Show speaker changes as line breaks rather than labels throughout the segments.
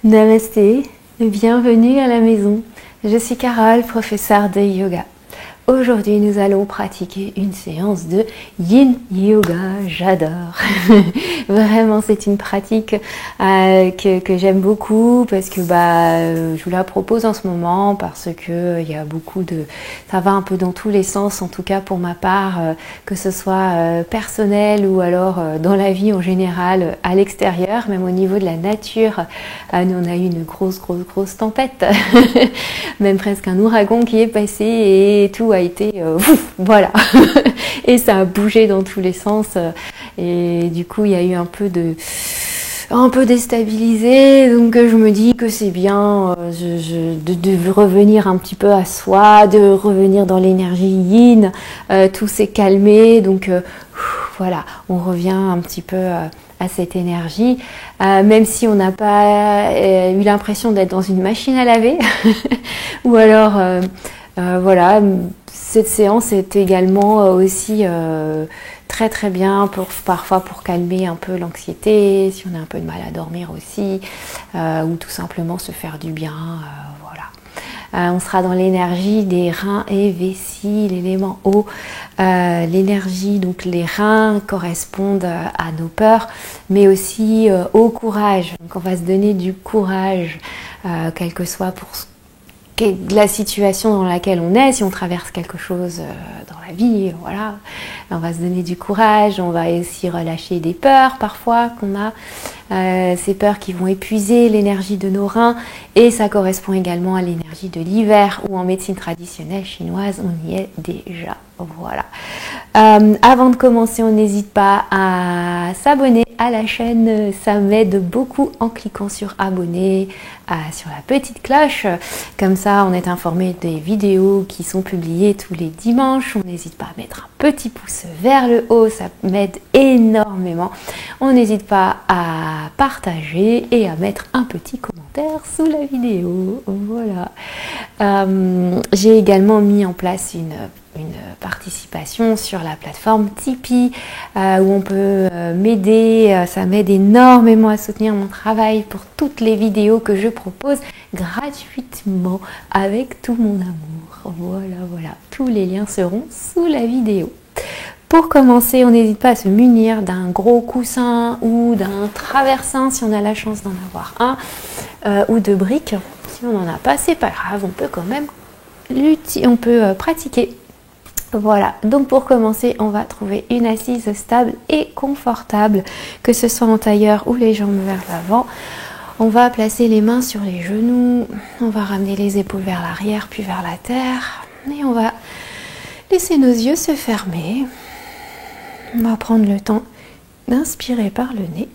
Namasté, bienvenue à la maison. Je suis Carole, professeure de yoga. Aujourd'hui, nous allons pratiquer une séance de Yin Yoga. J'adore. Vraiment, c'est une pratique que j'aime beaucoup parce que je vous la propose en ce moment parce que il y a beaucoup de... Ça va un peu dans tous les sens, en tout cas pour ma part, que ce soit personnel ou alors dans la vie en général, à l'extérieur, même au niveau de la nature. Nous, on a eu une grosse tempête, même presque un ouragan qui est passé et tout a été voilà et ça a bougé dans tous les sens et du coup il y a eu un peu déstabilisé, donc je me dis que c'est bien de revenir un petit peu à soi, de revenir dans l'énergie yin, tout s'est calmé, donc voilà, on revient un petit peu à cette énergie, même si on n'a pas eu l'impression d'être dans une machine à laver ou alors voilà, cette séance est également aussi très bien parfois pour calmer un peu l'anxiété, si on a un peu de mal à dormir aussi, ou tout simplement se faire du bien, voilà. On sera dans l'énergie des reins et vessie, l'élément eau. L'énergie, donc les reins correspondent à nos peurs, mais aussi au courage. Donc on va se donner du courage, quel que soit pour la situation dans laquelle on est, si on traverse quelque chose dans la vie, voilà, on va se donner du courage, on va aussi relâcher des peurs parfois qu'on a, ces peurs qui vont épuiser l'énergie de nos reins, et ça correspond également à l'énergie de l'hiver, où en médecine traditionnelle chinoise, on y est déjà, voilà. Avant de commencer, on n'hésite pas à s'abonner à la chaîne, ça m'aide beaucoup en cliquant sur abonner, sur la petite cloche, comme ça on est informé des vidéos qui sont publiées tous les dimanches. On n'hésite pas à mettre un petit pouce vers le haut, ça m'aide énormément. On n'hésite pas à partager et à mettre un petit commentaire sous la vidéo, voilà. J'ai également mis en place une participation sur la plateforme Tipeee où on peut m'aider, ça m'aide énormément à soutenir mon travail pour toutes les vidéos que je propose gratuitement avec tout mon amour, voilà, tous les liens seront sous la vidéo. Pour commencer, on n'hésite pas à se munir d'un gros coussin ou d'un traversin si on a la chance d'en avoir un, ou de briques. Si on n'en a pas, c'est pas grave, on peut quand même pratiquer. Voilà, donc pour commencer, on va trouver une assise stable et confortable, que ce soit en tailleur ou les jambes vers l'avant. On va placer les mains sur les genoux, on va ramener les épaules vers l'arrière puis vers la terre et on va laisser nos yeux se fermer. On va prendre le temps d'inspirer par le nez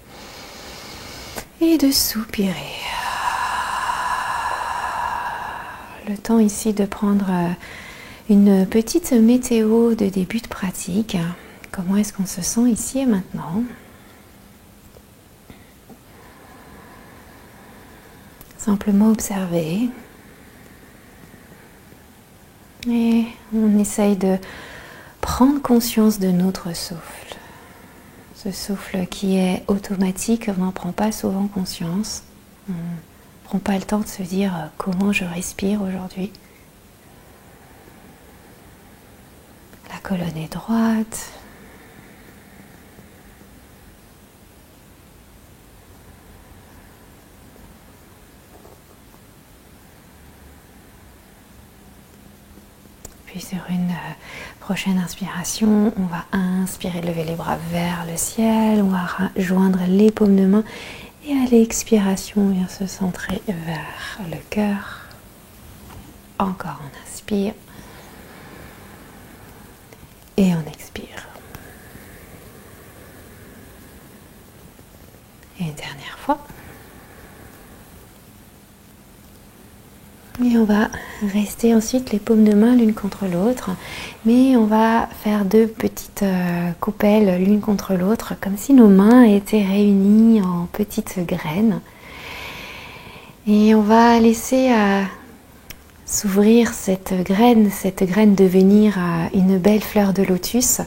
et de soupirer. Le temps ici de prendre une petite météo de début de pratique. Comment est-ce qu'on se sent ici et maintenant? Simplement observer. Et on essaye de prendre conscience de notre souffle. Ce souffle qui est automatique, on n'en prend pas souvent conscience. On ne prend pas le temps de se dire comment je respire aujourd'hui. La colonne est droite. Puis sur une prochaine inspiration, on va inspirer, lever les bras vers le ciel, on va joindre les paumes de main et à l'expiration, on vient se centrer vers le cœur. Encore on inspire. Et on expire. Et une dernière fois. Et on va rester ensuite les paumes de main l'une contre l'autre. Mais on va faire deux petites coupelles l'une contre l'autre, comme si nos mains étaient réunies en petites graines. Et on va laisser s'ouvrir cette graine devenir une belle fleur de lotus.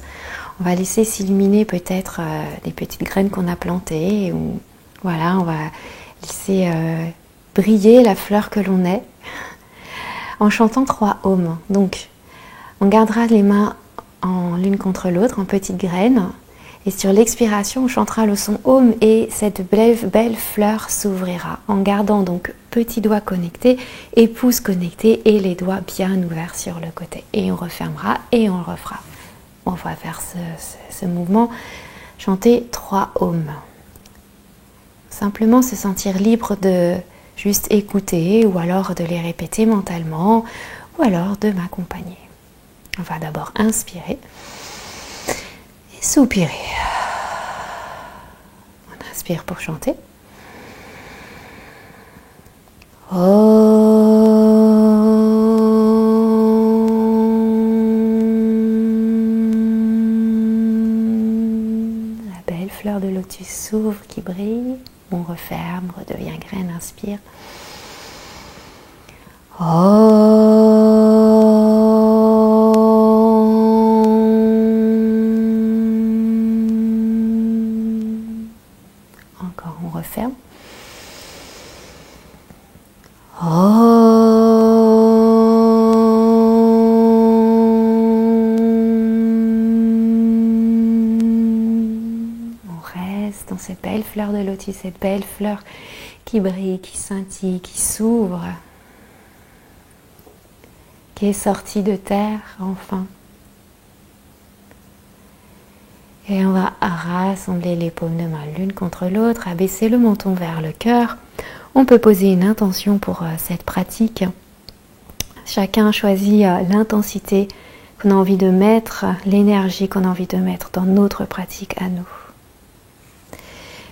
On va laisser s'illuminer peut-être les petites graines qu'on a plantées. Ou, voilà, on va laisser briller la fleur que l'on est en chantant 3 ohms. Donc, on gardera les mains l'une contre l'autre en petites graines. Et sur l'expiration, on chantera le son Om et cette belle fleur s'ouvrira en gardant donc petits doigts connectés et pouces connectés et les doigts bien ouverts sur le côté. Et on refermera et on le refera. On va faire ce mouvement, chanter 3 Om. Simplement se sentir libre de juste écouter ou alors de les répéter mentalement ou alors de m'accompagner. On va d'abord inspirer. Soupirer. On inspire pour chanter. Oh. La belle fleur de lotus s'ouvre, qui brille. On referme, redevient graine, inspire. Oh. Referme. Oh. On reste dans cette belle fleur de lotus, cette belle fleur qui brille, qui scintille, qui s'ouvre, qui est sortie de terre enfin. Et on va rassembler les paumes de main l'une contre l'autre, abaisser le menton vers le cœur. On peut poser une intention pour cette pratique. Chacun choisit l'intensité qu'on a envie de mettre, l'énergie qu'on a envie de mettre dans notre pratique à nous.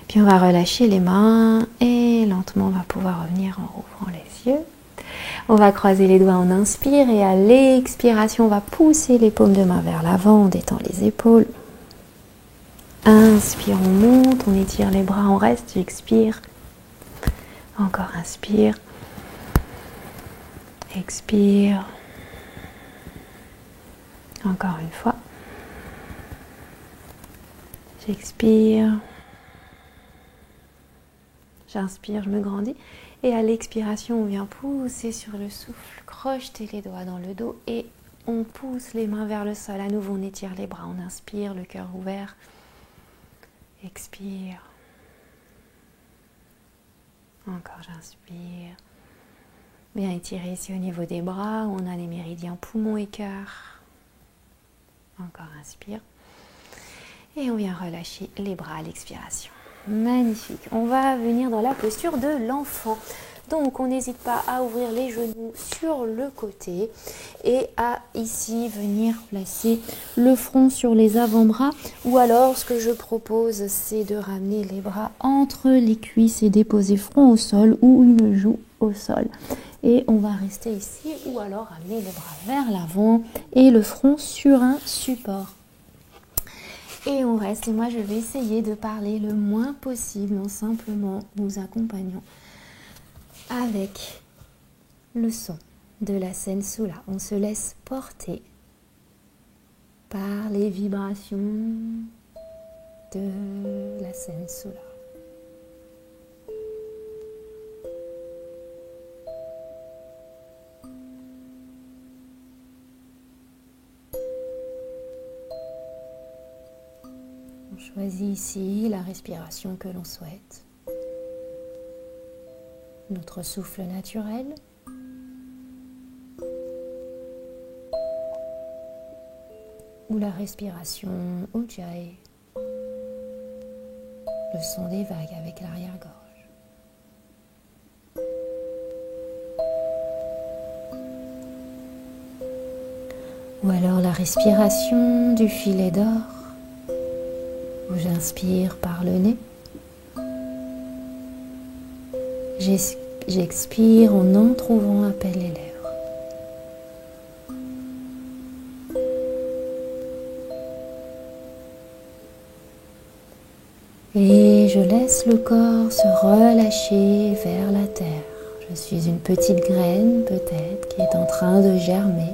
Puis on va relâcher les mains et lentement on va pouvoir revenir en rouvrant les yeux. On va croiser les doigts, on inspire et à l'expiration on va pousser les paumes de main vers l'avant, on détend les épaules. Inspire, on monte, on étire les bras, on reste, j'expire. Encore inspire. Expire. Encore une fois. J'expire. J'inspire, je me grandis. Et à l'expiration, on vient pousser sur le souffle, crocheter les doigts dans le dos et on pousse les mains vers le sol. À nouveau, on étire les bras, on inspire, le cœur ouvert. Expire. Encore j'inspire. Bien étiré ici au niveau des bras, où on a les méridiens poumons et cœur. Encore inspire. Et on vient relâcher les bras à l'expiration. Magnifique. On va venir dans la posture de l'enfant. Donc on n'hésite pas à ouvrir les genoux sur le côté et à ici venir placer le front sur les avant-bras, ou alors ce que je propose c'est de ramener les bras entre les cuisses et déposer front au sol ou une joue au sol. Et on va rester ici ou alors ramener les bras vers l'avant et le front sur un support. Et on reste et moi je vais essayer de parler le moins possible en simplement vous accompagnant avec le son de la scène Sula. On se laisse porter par les vibrations de la scène Sula. On choisit ici la respiration que l'on souhaite. Notre souffle naturel. Ou la respiration Ujjayi. Le son des vagues avec l'arrière-gorge. Ou alors la respiration du filet d'or, où j'inspire par le nez. J'expire en entrouvant à peine les lèvres. Et je laisse le corps se relâcher vers la terre. Je suis une petite graine peut-être qui est en train de germer.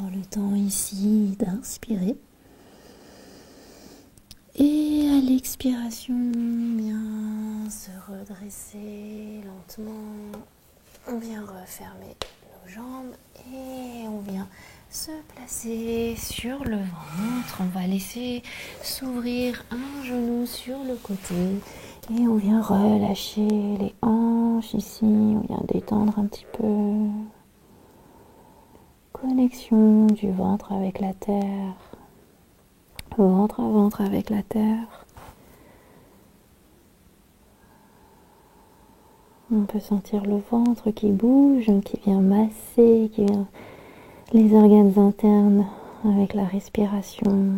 prend le temps ici d'inspirer. Et à l'expiration, bien se redresser lentement. On vient refermer nos jambes et on vient se placer sur le ventre. On va laisser s'ouvrir un genou sur le côté et on vient relâcher les hanches ici. On vient détendre un petit peu. Connexion du ventre avec la terre. Ventre à ventre avec la terre. On peut sentir le ventre qui bouge, qui vient masser, qui vient les organes internes avec la respiration.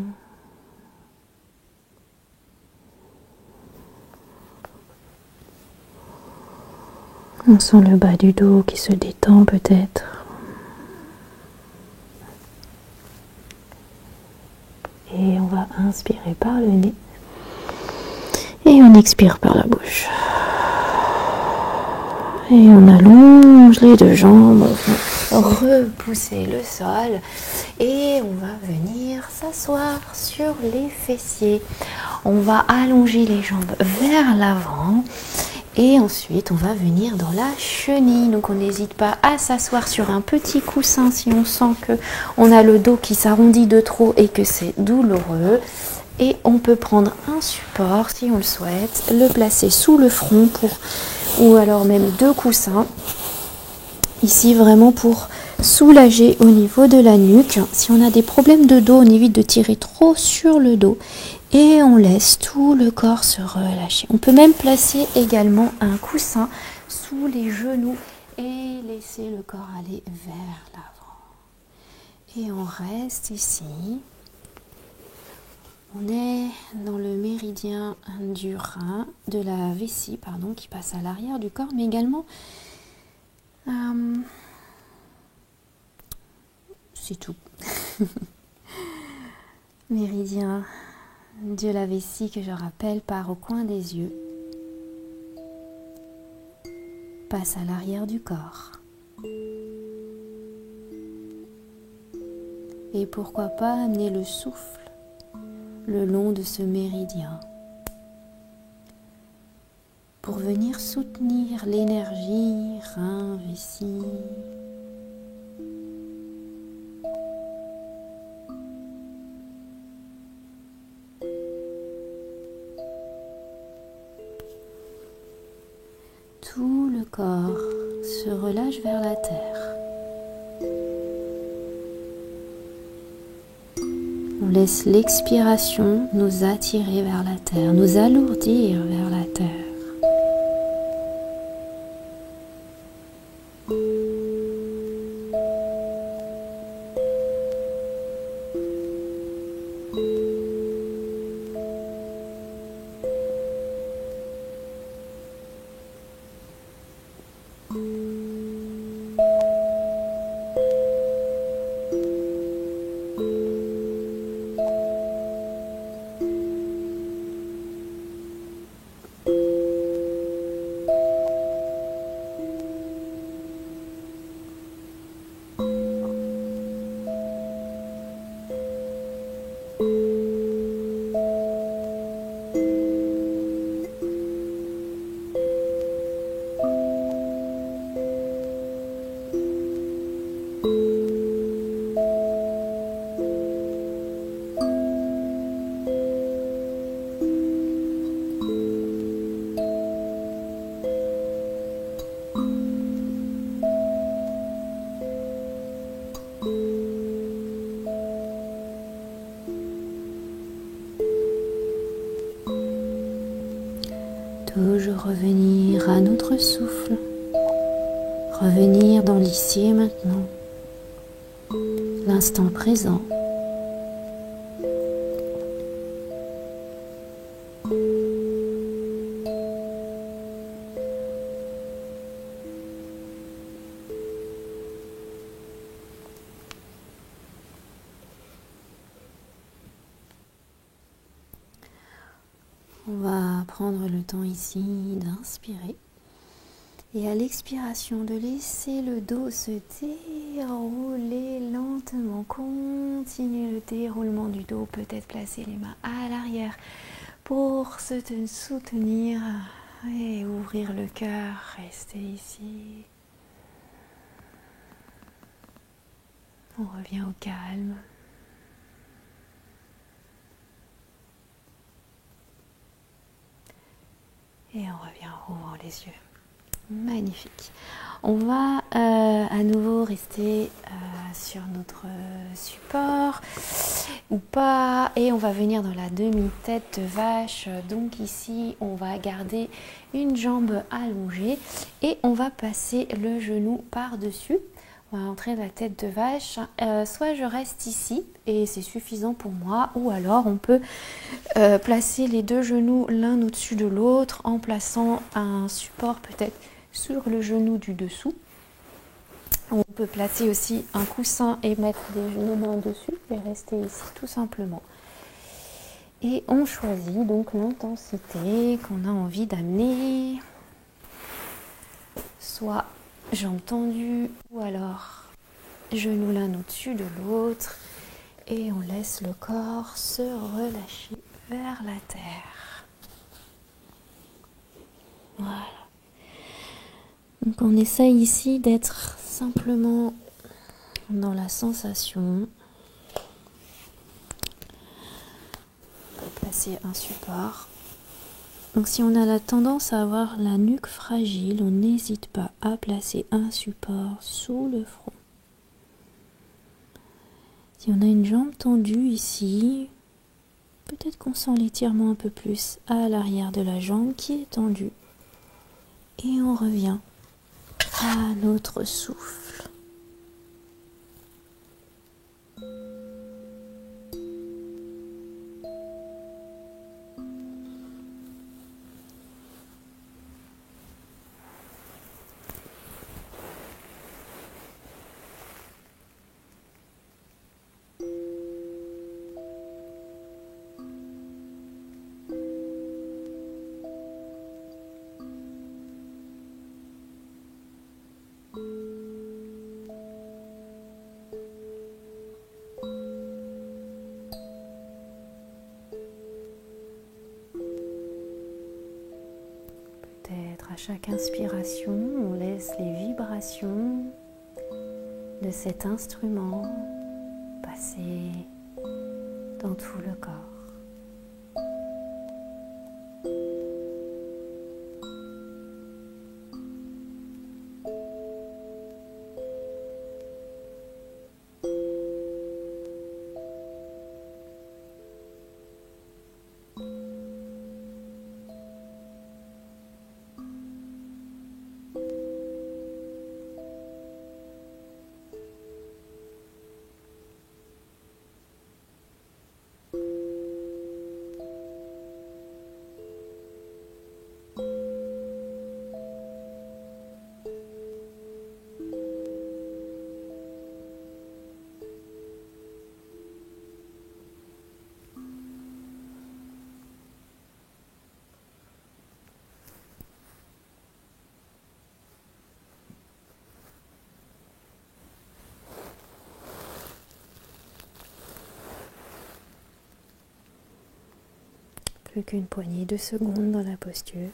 On sent le bas du dos qui se détend peut-être. Et on va inspirer par le nez. Et on expire par la bouche. Et on allonge les deux jambes, on va repousser le sol et on va venir s'asseoir sur les fessiers. On va allonger les jambes vers l'avant et ensuite on va venir dans la chenille. Donc on n'hésite pas à s'asseoir sur un petit coussin si on sent que on a le dos qui s'arrondit de trop et que c'est douloureux. Et on peut prendre un support si on le souhaite, le placer sous le front ou alors même deux coussins. Ici vraiment pour soulager au niveau de la nuque. Si on a des problèmes de dos, on évite de tirer trop sur le dos. Et on laisse tout le corps se relâcher. On peut même placer également un coussin sous les genoux et laisser le corps aller vers l'avant. Et on reste ici. On est dans le méridien du rein, de la vessie, pardon, qui passe à l'arrière du corps, mais également, c'est tout. Méridien de la vessie que je rappelle part au coin des yeux, passe à l'arrière du corps. Et pourquoi pas amener le souffle le long de ce méridien pour venir soutenir l'énergie rein, vessie. Tout le corps se relâche vers la terre. On laisse l'expiration nous attirer vers la terre, nous alourdir vers la terre. Toujours revenir à notre souffle, revenir dans l'ici et maintenant, l'instant présent. On va prendre le temps ici d'inspirer Et à l'expiration, de laisser le dos se dérouler lentement. Continuez le déroulement du dos. Peut-être placer les mains à l'arrière pour se soutenir et ouvrir le cœur. Restez ici. On revient au calme. Et on revient en ouvrant les yeux. Magnifique. On va à nouveau rester sur notre support ou pas, et on va venir dans la demi-tête de vache. Donc ici, on va garder une jambe allongée et on va passer le genou par-dessus. On va entrer la tête de vache. Soit je reste ici et c'est suffisant pour moi, ou alors on peut placer les deux genoux l'un au-dessus de l'autre en plaçant un support peut-être sur le genou du dessous. On peut placer aussi un coussin et mettre nos mains dessus et rester ici tout simplement. Et on choisit donc l'intensité qu'on a envie d'amener. Soit jambes tendues ou alors genoux l'un au-dessus de l'autre. Et on laisse le corps se relâcher vers la terre. Voilà. Donc on essaye ici d'être simplement dans la sensation. On peut placer un support. Donc si on a la tendance à avoir la nuque fragile, on n'hésite pas à placer un support sous le front. Si on a une jambe tendue ici, peut-être qu'on sent l'étirement un peu plus à l'arrière de la jambe qui est tendue. Et on revient à notre souffle. Peut-être à chaque inspiration, on laisse les vibrations de cet instrument passer dans tout le corps. Plus qu'une poignée de secondes dans la posture.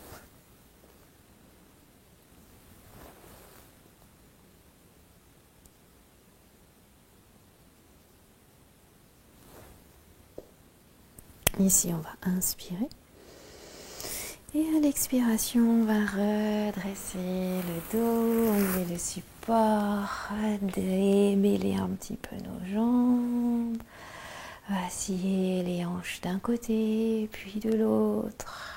Ici, on va inspirer. Et à l'expiration, on va redresser le dos, enlever le support, démêler un petit peu nos jambes, vaciller les hanches d'un côté, puis de l'autre.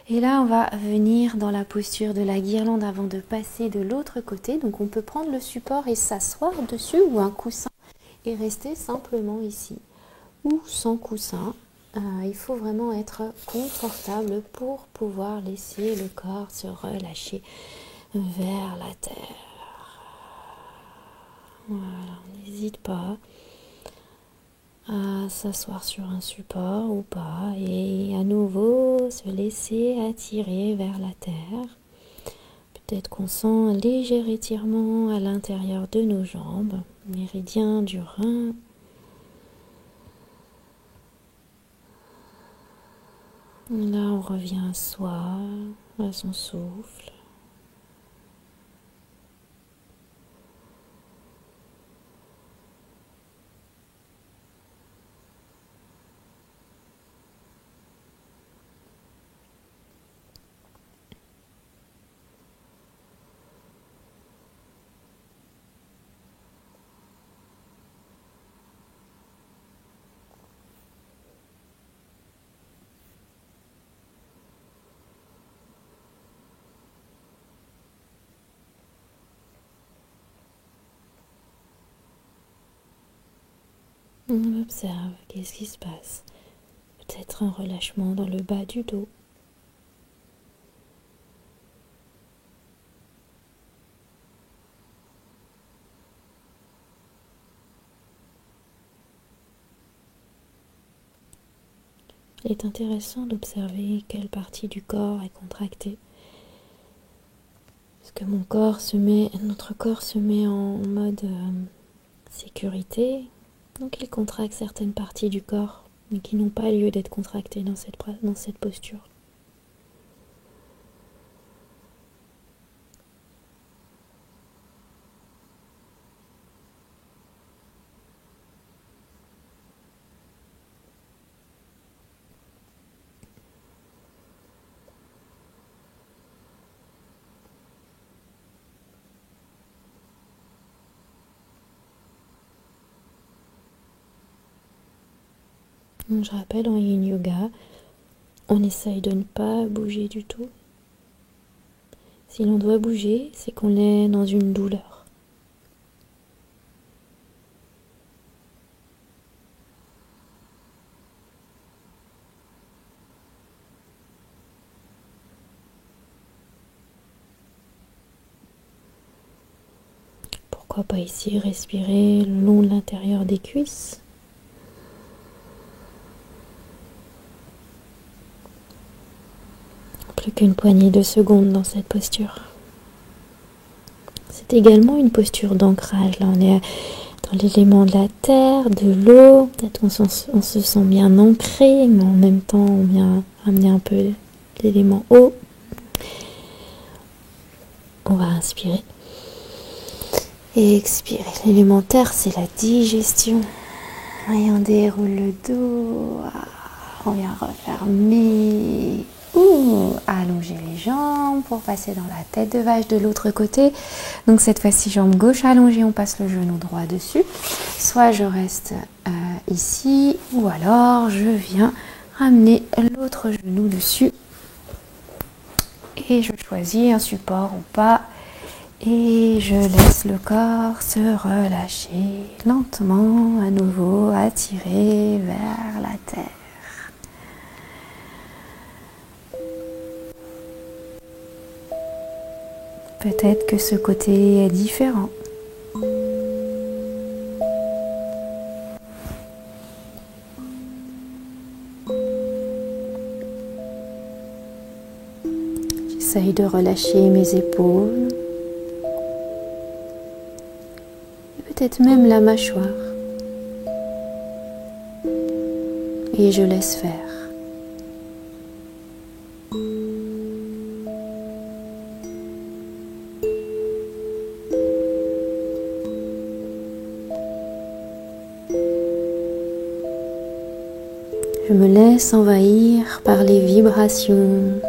Et là, on va venir dans la posture de la guirlande avant de passer de l'autre côté. Donc, on peut prendre le support et s'asseoir dessus ou un coussin et rester simplement ici ou sans coussin. Il faut vraiment être confortable pour pouvoir laisser le corps se relâcher vers la terre. Voilà, on n'hésite pas à s'asseoir sur un support ou pas et à nouveau se laisser attirer vers la terre. Peut-être qu'on sent un léger étirement à l'intérieur de nos jambes, méridien du rein. Là, on revient à soi, à son souffle. On observe qu'est-ce qui se passe. Peut-être un relâchement dans le bas du dos. Il est intéressant d'observer quelle partie du corps est contractée. Parce que notre corps se met en mode sécurité, donc il contracte certaines parties du corps, mais qui n'ont pas lieu d'être contractées dans cette posture. Donc, je rappelle, en Yin Yoga, on essaye de ne pas bouger du tout. Si l'on doit bouger, c'est qu'on est dans une douleur. Pourquoi pas ici respirer le long de l'intérieur des cuisses. Plus qu'une poignée de secondes dans cette posture. C'est également une posture d'ancrage. Là, on est dans l'élément de la terre, de l'eau. Peut-être on se sent bien ancré, mais en même temps, on vient ramener un peu l'élément eau. On va inspirer. Et expirer. L'élément terre, c'est la digestion. Et on déroule le dos. On vient refermer. Allonger les jambes pour passer dans la tête de vache de l'autre côté. Donc cette fois-ci, jambe gauche allongée, on passe le genou droit dessus. Soit je reste ici, ou alors je viens ramener l'autre genou dessus. Et je choisis un support ou pas. Et je laisse le corps se relâcher lentement, à nouveau attiré vers la terre. Peut-être que ce côté est différent. J'essaye de relâcher mes épaules. Et peut-être même la mâchoire. Et je laisse faire. Je me laisse envahir par les vibrations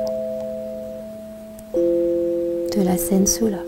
de la Sensula.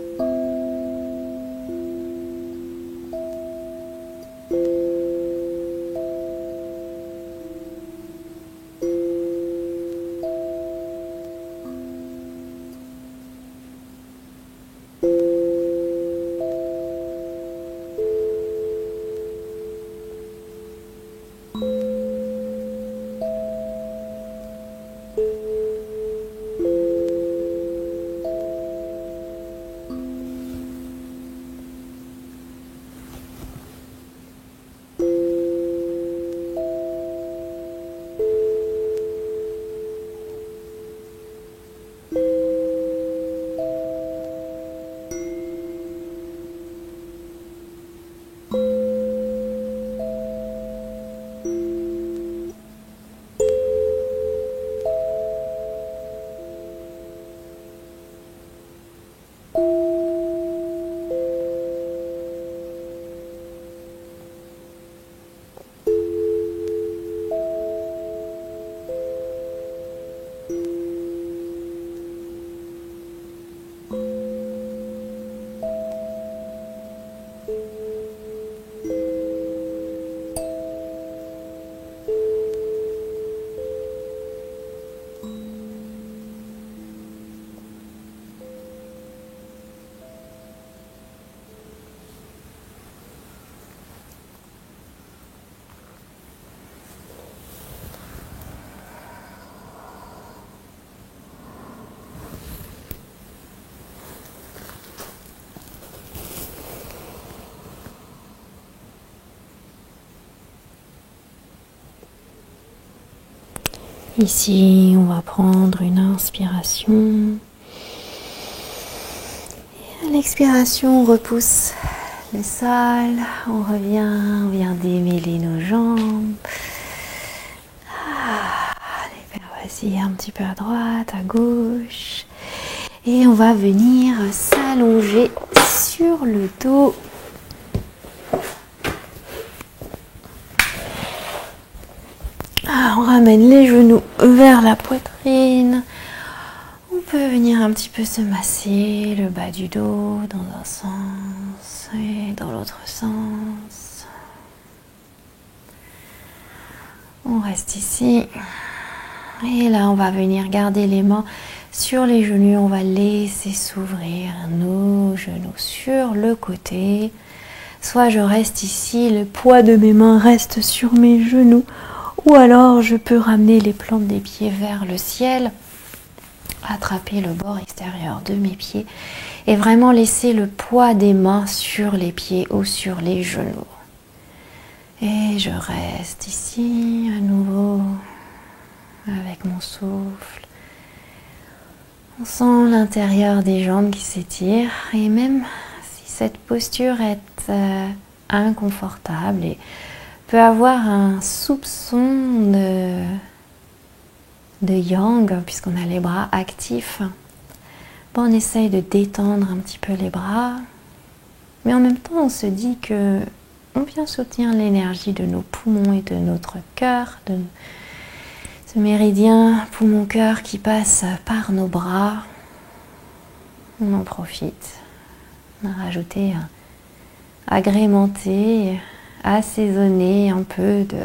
Ici, on va prendre une inspiration. Et à l'expiration, on repousse le sol. On vient démêler nos jambes. Allez, vas-y, un petit peu à droite, à gauche. Et on va venir s'allonger sur le dos. On ramène les genoux vers la poitrine. On peut venir un petit peu se masser le bas du dos dans un sens et dans l'autre sens. On reste ici. Et là, on va venir garder les mains sur les genoux. On va laisser s'ouvrir nos genoux sur le côté. Soit je reste ici, le poids de mes mains reste sur mes genoux. Ou alors, je peux ramener les plantes des pieds vers le ciel, attraper le bord extérieur de mes pieds et vraiment laisser le poids des mains sur les pieds ou sur les genoux. Et je reste ici à nouveau avec mon souffle. On sent l'intérieur des jambes qui s'étirent et même si cette posture est inconfortable et peut avoir un soupçon de yang puisqu'on a les bras actifs, bon, on essaye de détendre un petit peu les bras, mais en même temps on se dit que on vient soutenir l'énergie de nos poumons et de notre cœur, de ce méridien poumon-cœur qui passe par nos bras. On en profite. On a rajouté, agrémenté, assaisonné un peu de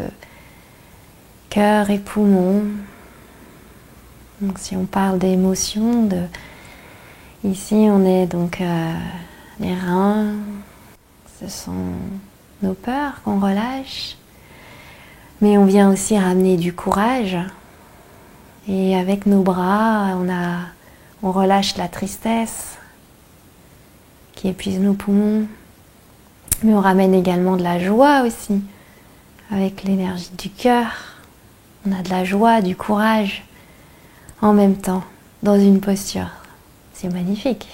cœur et poumon. Donc si on parle d'émotions, ici on est donc les reins, ce sont nos peurs qu'on relâche, mais on vient aussi ramener du courage. Et avec nos bras, on relâche la tristesse qui épuise nos poumons. Mais on ramène également de la joie aussi. Avec l'énergie du cœur, on a de la joie, du courage en même temps, dans une posture. C'est magnifique.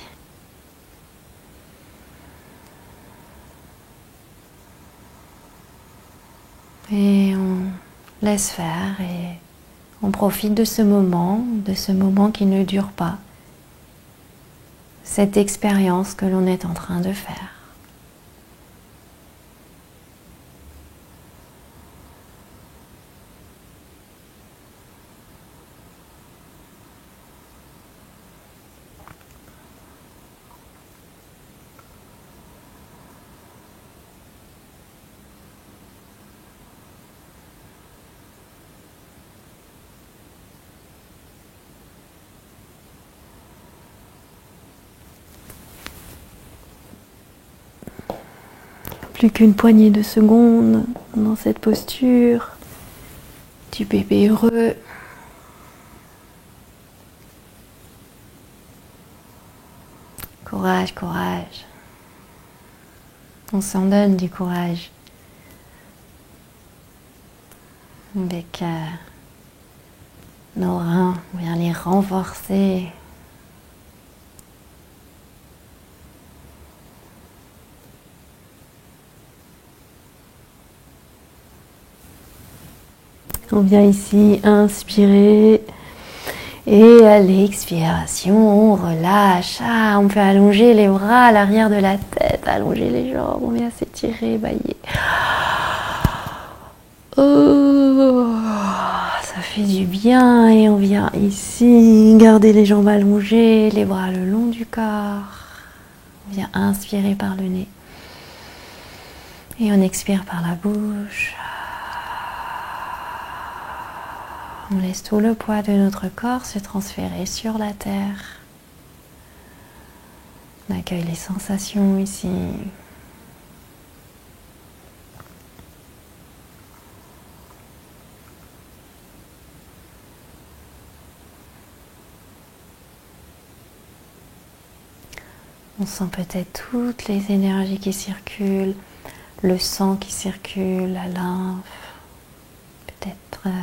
Et on laisse faire et on profite de ce moment qui ne dure pas. Cette expérience que l'on est en train de faire. Plus qu'une poignée de secondes dans cette posture du bébé heureux. Courage, courage. On s'en donne du courage. Avec nos reins, on vient les renforcer. On vient ici inspirer et à l'expiration, on relâche. On peut allonger les bras à l'arrière de la tête, allonger les jambes, on vient s'étirer, bailler. Oh, ça fait du bien et on vient ici garder les jambes allongées, les bras le long du corps. On vient inspirer par le nez et on expire par la bouche. On laisse tout le poids de notre corps se transférer sur la terre. On accueille les sensations ici. On sent peut-être toutes les énergies qui circulent, le sang qui circule, la lymphe, peut-être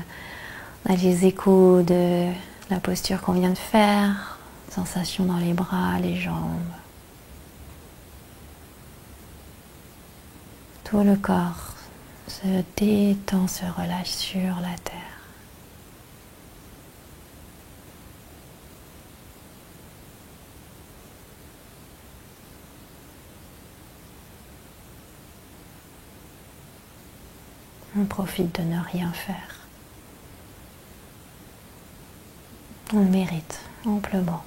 On a les échos de la posture qu'on vient de faire, sensations dans les bras, les jambes. Tout le corps se détend, se relâche sur la terre. On profite de ne rien faire. On le mérite amplement.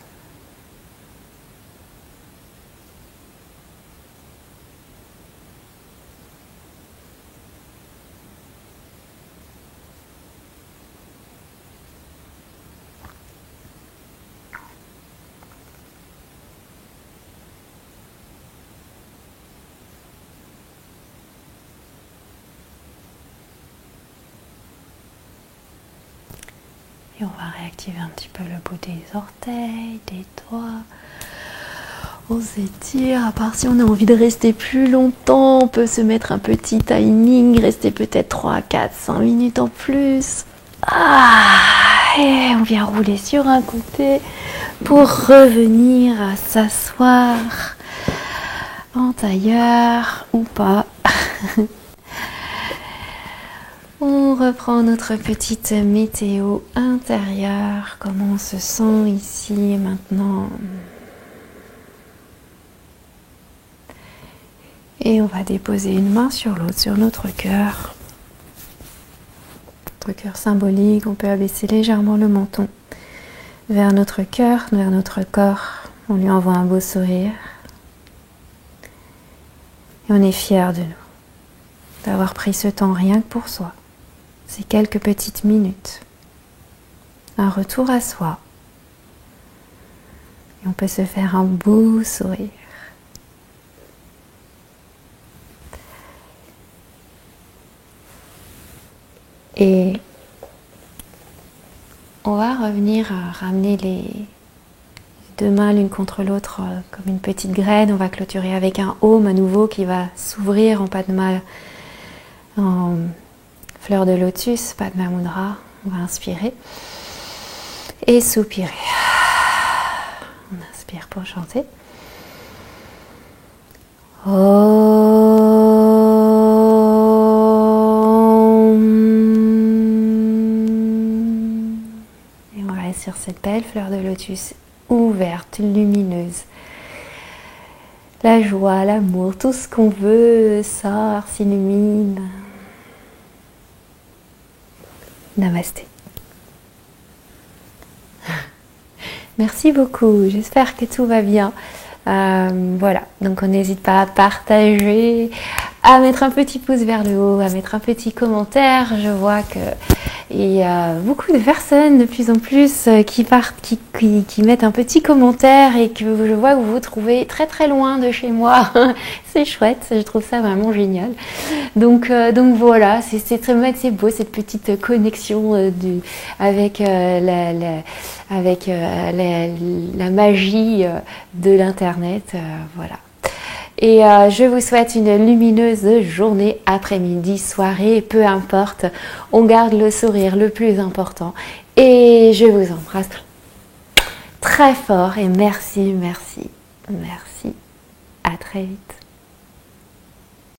Et on va réactiver un petit peu le bout des orteils, des doigts. On s'étire, à part si on a envie de rester plus longtemps, on peut se mettre un petit timing, rester peut-être 3, 4, 5 minutes en plus. Et on vient rouler sur un côté pour revenir à s'asseoir en tailleur ou pas. On reprend notre petite météo intérieure, comment on se sent ici et maintenant. Et on va déposer une main sur l'autre, sur notre cœur. Notre cœur symbolique, on peut abaisser légèrement le menton vers notre cœur, vers notre corps. On lui envoie un beau sourire. Et on est fiers de nous, d'avoir pris ce temps rien que pour soi. Ces quelques petites minutes. Un retour à soi. Et on peut se faire un beau sourire. Et on va revenir à ramener les deux mains l'une contre l'autre comme une petite graine. On va clôturer avec un Om à nouveau qui va s'ouvrir en Padma, en fleur de lotus, Padma Mudra. On va inspirer et soupirer. On inspire pour chanter. Sur cette belle fleur de lotus ouverte, lumineuse. La joie, l'amour, tout ce qu'on veut sort, s'illumine. Namasté. Merci beaucoup, j'espère que tout va bien. Voilà, donc on n'hésite pas à partager, à mettre un petit pouce vers le haut, à mettre un petit commentaire. Je vois que il y a beaucoup de personnes de plus en plus qui mettent un petit commentaire et que je vois que vous vous trouvez très très loin de chez moi. C'est chouette, je trouve ça vraiment génial. Donc voilà, c'est beau cette petite connexion avec la magie de l'internet. Voilà. Et je vous souhaite une lumineuse journée, après-midi, soirée, peu importe. On garde le sourire le plus important. Et je vous embrasse très fort et merci, merci, merci. À très vite.